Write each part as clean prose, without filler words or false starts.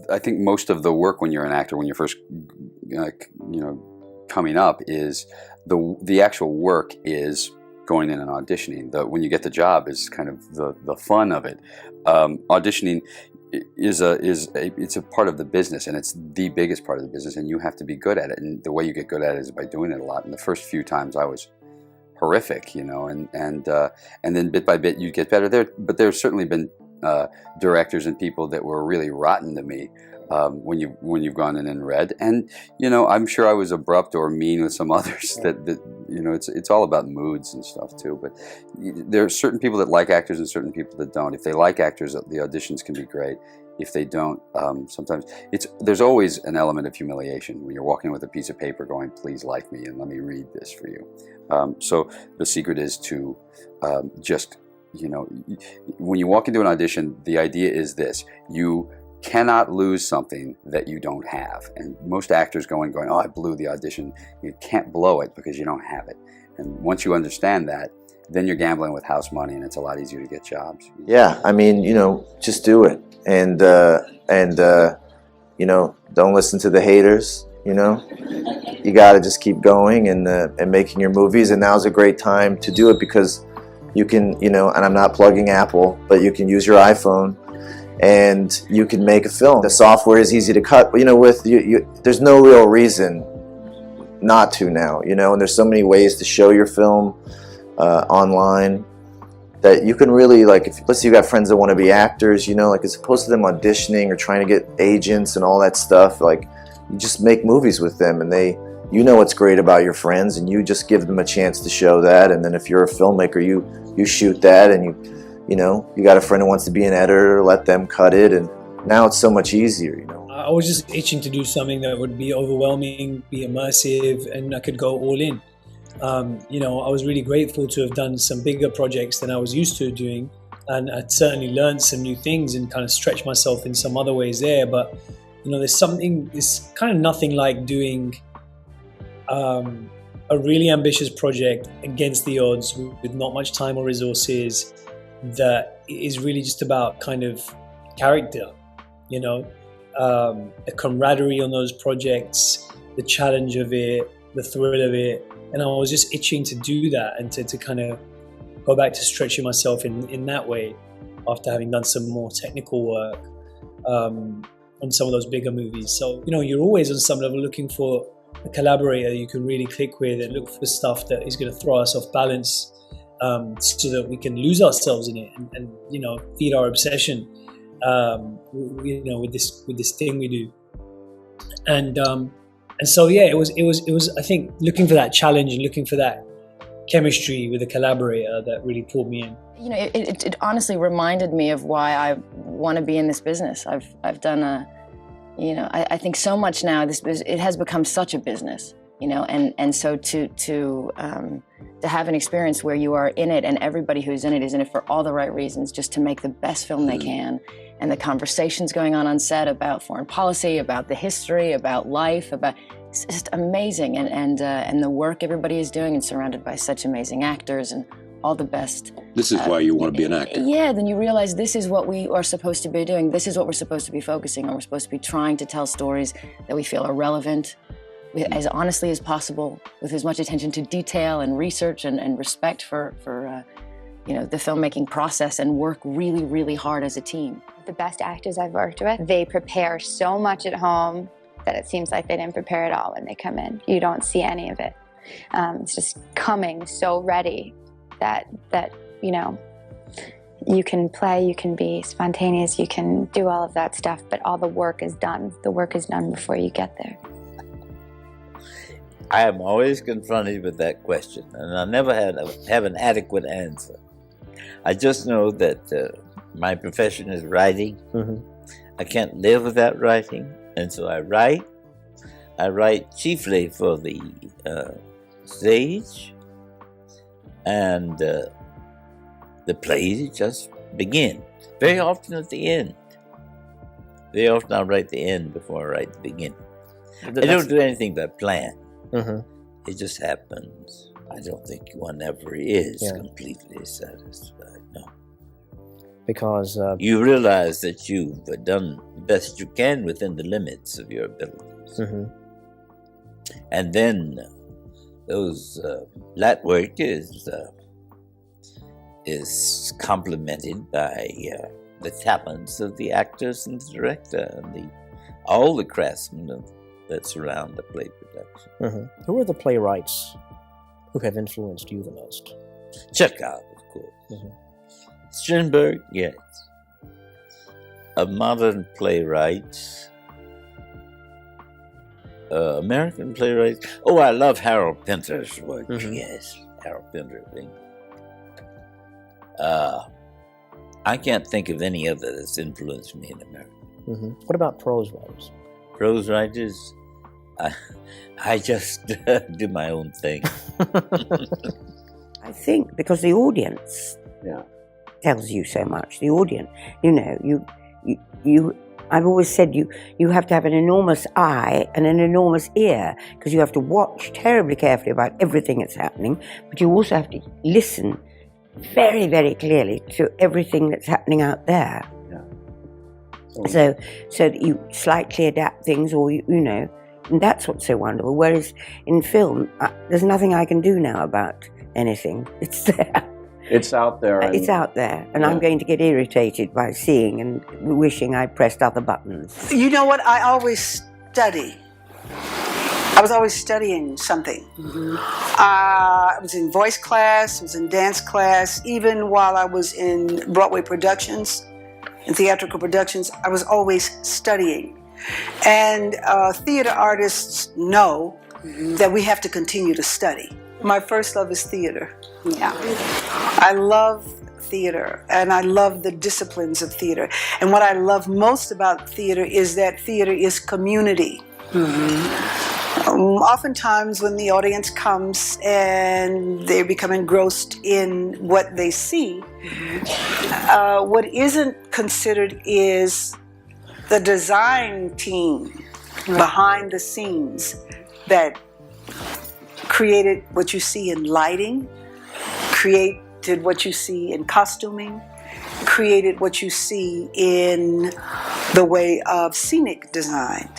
I think most of the work when you're an actor, when you're first, coming up, is the actual work is going in and auditioning. When you get the job is kind of the fun of it. Auditioning it's a part of the business, and it's the biggest part of the business, and you have to be good at it. And the way you get good at it is by doing it a lot. And the first few times I was horrific, and then bit by bit you get better. But there's certainly been directors and people that were really rotten to me when you've gone in and read. And I'm sure I was abrupt or mean with some others. That it's all about moods and stuff too. But there are certain people that like actors and certain people that don't. If they like actors, the auditions can be great. If they don't, sometimes there's always an element of humiliation when you're walking with a piece of paper going, "Please like me and let me read this for you." So the secret is to just, when you walk into an audition, the idea is this: you cannot lose something that you don't have. And most actors going, "Oh, I blew the audition." You can't blow it because you don't have it. And once you understand that, then you're gambling with house money, and it's a lot easier to get jobs. Yeah, I mean, just do it, and don't listen to the haters. You got to just keep going and making your movies. And now's a great time to do it because you can, and I'm not plugging Apple, but you can use your iPhone and you can make a film. The software is easy to cut, but there's no real reason not to now, and there's so many ways to show your film online that you can really, like, let's say you got friends that want to be actors, as opposed to them auditioning or trying to get agents and all that stuff, like, you just make movies with them, and what's great about your friends, and you just give them a chance to show that. And then if you're a filmmaker, you shoot that, and you got a friend who wants to be an editor, let them cut it, and now it's so much easier. I was just itching to do something that would be overwhelming, be immersive, and I could go all in. I was really grateful to have done some bigger projects than I was used to doing, and I'd certainly learned some new things and kind of stretched myself in some other ways there. But there's kind of nothing like doing a really ambitious project against the odds with not much time or resources that is really just about kind of character, the camaraderie on those projects, the challenge of it, the thrill of it. And I was just itching to do that and to kind of go back to stretching myself in that way after having done some more technical work on some of those bigger movies. So, you're always on some level looking for a collaborator you can really click with and look for stuff that is going to throw us off balance so that we can lose ourselves in it and feed our obsession, with this thing we do. And so, yeah, it was, I think, looking for that challenge and looking for that chemistry with a collaborator that really pulled me in. It honestly reminded me of why I want to be in this business. I've done I think so much now. It has become such a business, and so to have an experience where you are in it and everybody who's in it is in it for all the right reasons, just to make the best film they can, and the conversations going on set about foreign policy, about the history, about life, it's just amazing, and the work everybody is doing, and surrounded by such amazing actors and all the best. This is why you want to be an actor. Yeah, then you realize this is what we are supposed to be doing. This is what we're supposed to be focusing on. We're supposed to be trying to tell stories that we feel are relevant, as honestly as possible, with as much attention to detail and research and respect for the filmmaking process, and work really, really hard as a team. The best actors I've worked with, they prepare so much at home that it seems like they didn't prepare at all when they come in. You don't see any of it. It's just coming so ready that you can play, you can be spontaneous, you can do all of that stuff, but all the work is done. The work is done before you get there. I am always confronted with that question, and I never have an adequate answer. I just know that my profession is writing. Mm-hmm. I can't live without writing, and so I write. I write chiefly for the stage, and the plays just begin. Very often at the end. Very often I'll write the end before I write the beginning. I don't do anything by plan. Mm-hmm. It just happens. I don't think one ever is completely satisfied, no. Because you realize that you've done best you can within the limits of your abilities. Mm-hmm. And then that work is complemented by the talents of the actors and the director and all the craftsmen that surround the play production. Mm-hmm. Who are the playwrights who have influenced you the most? Chekhov, of course. Mm-hmm. Strindberg, yes. Of modern playwrights, American playwrights. Oh, I love Harold Pinter's work. Mm-hmm. Yes, Harold Pinter of England. I can't think of any other that's influenced me in America. Mm-hmm. What about prose writers? Prose writers, I just do my own thing. I think because the audience tells you so much. The audience, I've always said you have to have an enormous eye and an enormous ear, because you have to watch terribly carefully about everything that's happening, but you also have to listen very, very clearly to everything that's happening out there. So that you slightly adapt things, or and that's what's so wonderful. Whereas in film, there's nothing I can do now about anything. It's there. It's out there. It's out there, and I'm going to get irritated by seeing and wishing I pressed other buttons. You know what? I always study. I was always studying something. Mm-hmm. I was in voice class, I was in dance class, even while I was in Broadway productions, in theatrical productions, I was always studying. And theater artists know that we have to continue to study. My first love is theater. Yeah. I love theater, and I love the disciplines of theater. And what I love most about theater is that theater is community. Oftentimes when the audience comes and they become engrossed in what they see, what isn't considered is the design team behind the scenes that created what you see in lighting, created what you see in costuming, created what you see in the way of scenic design.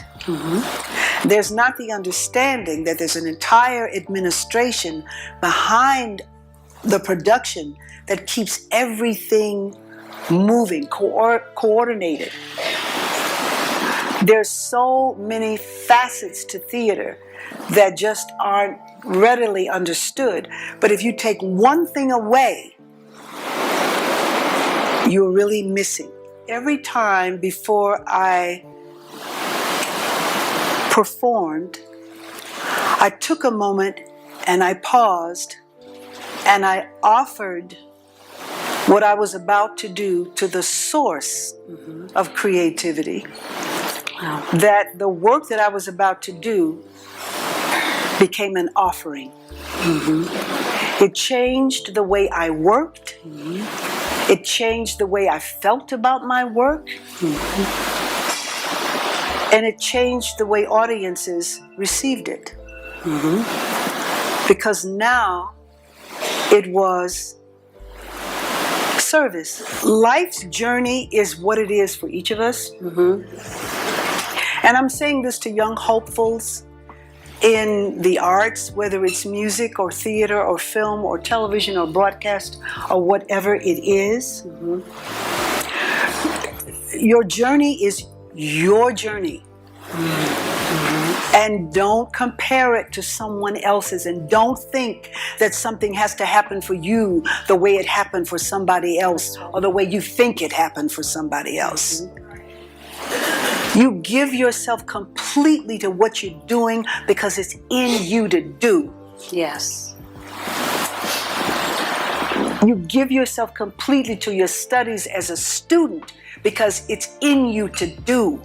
There's not the understanding that there's an entire administration behind the production that keeps everything moving, coordinated. There's so many facets to theater that just aren't readily understood. But if you take one thing away, you're really missing. Every time before I performed, I took a moment and I paused and I offered what I was about to do to the source of creativity. That the work that I was about to do became an offering. It changed the way I worked. It changed the way I felt about my work. And it changed the way audiences received it. Because now it was service. Life's journey is what it is for each of us. And I'm saying this to young hopefuls in the arts, whether it's music or theater or film or television or broadcast or whatever it is. Your journey is your journey. And don't compare it to someone else's, and don't think that something has to happen for you the way it happened for somebody else or the way you think it happened for somebody else. You give yourself completely to what you're doing because it's in you to do. Yes. You give yourself completely to your studies as a student because it's in you to do.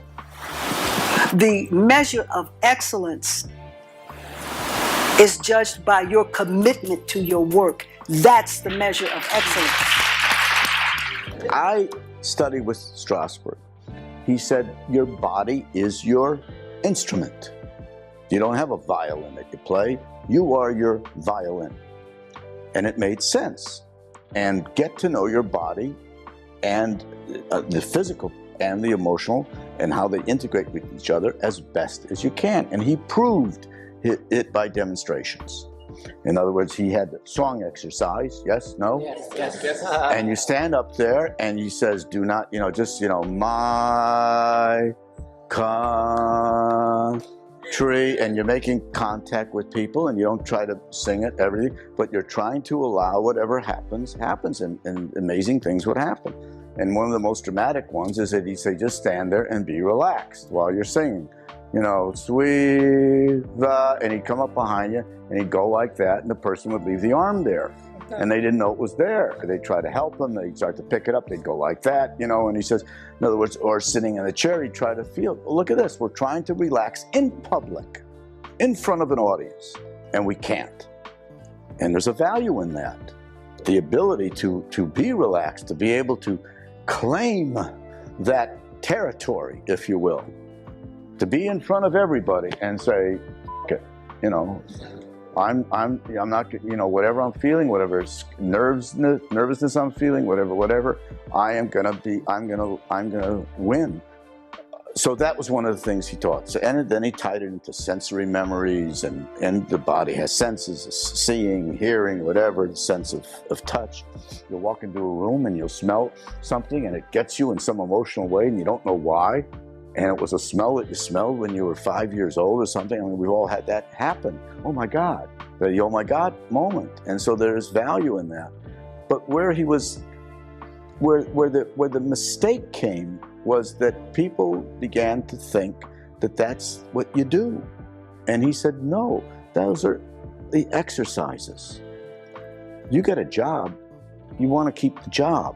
The measure of excellence is judged by your commitment to your work. That's the measure of excellence. I studied with Strasberg. He said, your body is your instrument. You don't have a violin that you play. You are your violin. And it made sense. And get to know your body and the physical and the emotional and how they integrate with each other as best as you can. And he proved it by demonstrations. In other words, he had the song exercise, yes, no? Yes. And you stand up there and he says, do not, just, my country, and you're making contact with people, and you don't try to sing it, everything, but you're trying to allow whatever happens, and amazing things would happen. And one of the most dramatic ones is that he'd say, just stand there and be relaxed while you're singing. Sweet, and he'd come up behind you, and he'd go like that, and the person would leave the arm there. And they didn't know it was there. They'd try to help him, they'd start to pick it up, they'd go like that, and he says, in other words, or sitting in a chair, he'd try to feel, well, look at this, we're trying to relax in public, in front of an audience, and we can't. And there's a value in that. The ability to be relaxed, to be able to claim that territory, if you will. To be in front of everybody and say, okay, I'm not, whatever I'm feeling, whatever nervousness I'm feeling, whatever, I'm gonna win. So that was one of the things he taught. So, and then he tied it into sensory memories, and the body has senses, seeing, hearing, whatever, the sense of touch. You'll walk into a room and you'll smell something and it gets you in some emotional way and you don't know why. And it was a smell that you smelled when you were 5 years old or something. I mean, we've all had that happen. Oh my God, the oh my God moment. And so there's value in that. But where he was, where the mistake came was that people began to think that that's what you do. And he said, no, those are the exercises. You get a job, you want to keep the job.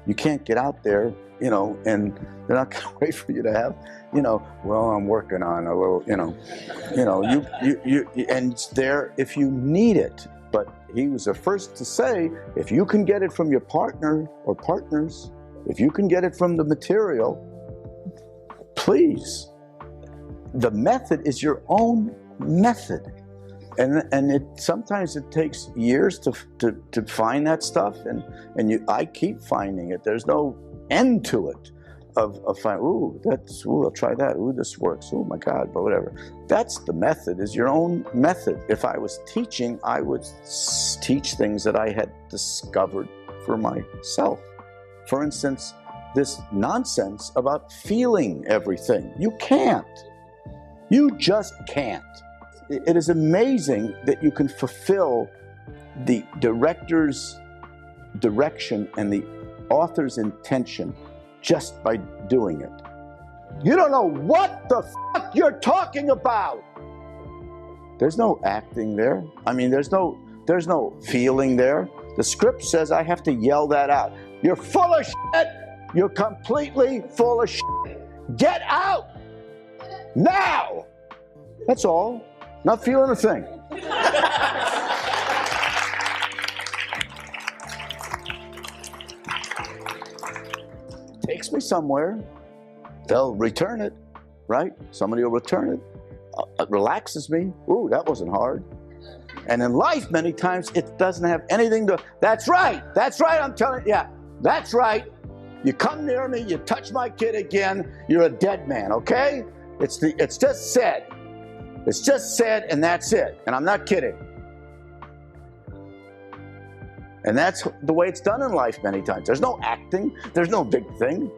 You can't get out there, and they're not going to wait for you to have, well, I'm working on a little, and it's there if you need it. But he was the first to say, if you can get it from your partner or partners, if you can get it from the material, please. The method is your own method. And sometimes it takes years to find that stuff, and I keep finding it. There's no end to it of finding, I'll try that, this works, oh my God, but whatever. That's the method, is your own method. If I was teaching, I would teach things that I had discovered for myself. For instance, this nonsense about feeling everything. You can't. You just can't. It is amazing that you can fulfill the director's direction and the author's intention just by doing it. You don't know what the fuck you're talking about. There's no acting there. I mean, there's no feeling there. The script says I have to yell that out. You're full of shit. You're completely full of shit. Get out now. That's all. Not feeling a thing. Takes me somewhere. They'll return it, right? Somebody will return it. It relaxes me. Ooh, that wasn't hard. And in life, many times, it doesn't have anything to, that's right, I'm telling you, yeah, that's right. You come near me, you touch my kid again, you're a dead man, okay? It's just said. It's just said, and that's it. And I'm not kidding. And that's the way it's done in life many times. There's no acting. There's no big thing.